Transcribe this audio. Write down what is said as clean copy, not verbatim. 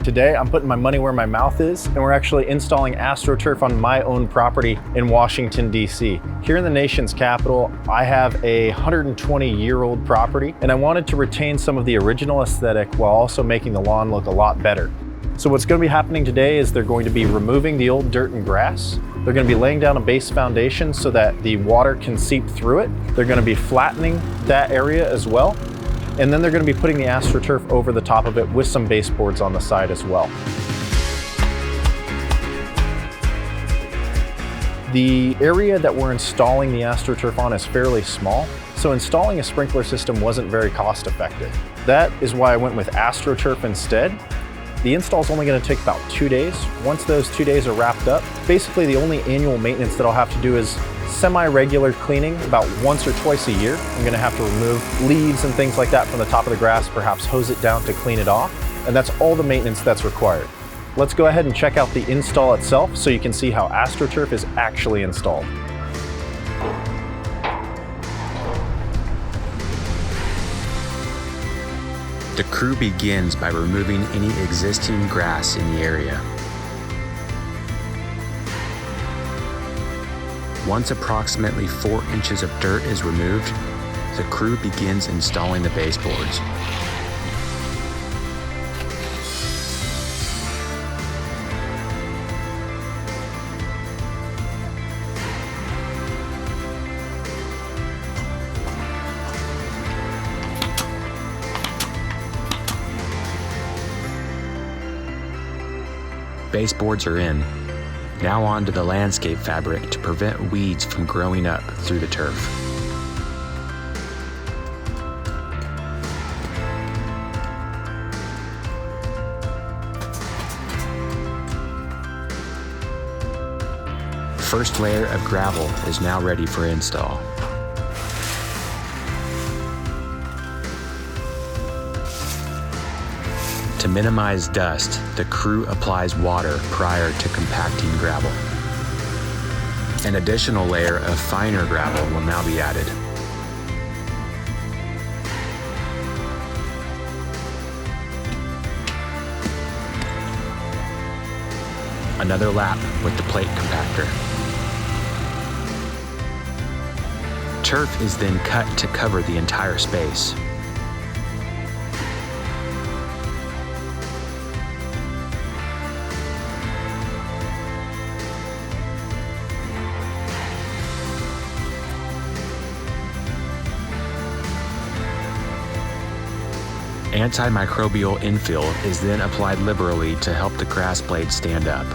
Today, I'm putting my money where my mouth is, and we're actually installing AstroTurf on my own property in Washington, D.C. Here in the nation's capital, I have a 120-year-old property, and I wanted to retain some of the original aesthetic while also making the lawn look a lot better. So what's going to be happening today is they're going to be removing the old dirt and grass. They're going to be laying down a base foundation so that the water can seep through it. They're going to be flattening that area as well. And then they're going to be putting the AstroTurf over the top of it with some baseboards on the side as well. The area that we're installing the AstroTurf on is fairly small, so installing a sprinkler system wasn't very cost effective. That is why I went with AstroTurf instead. The install is only going to take about 2 days. Once those 2 days are wrapped up, basically the only annual maintenance that I'll have to do is semi-regular cleaning about once or twice a year. I'm going to have to remove leaves and things like that from the top of the grass, perhaps hose it down to clean it off, and that's all the maintenance that's required. Let's go ahead and check out the install itself so you can see how AstroTurf is actually installed. The crew begins by removing any existing grass in the area. Once approximately 4 inches of dirt is removed, the crew begins installing the baseboards. Baseboards are in. Now on to the landscape fabric to prevent weeds from growing up through the turf. The first layer of gravel is now ready for install. To minimize dust, the crew applies water prior to compacting gravel. An additional layer of finer gravel will now be added. Another lap with the plate compactor. Turf is then cut to cover the entire space. Antimicrobial infill is then applied liberally to help the grass blades stand up.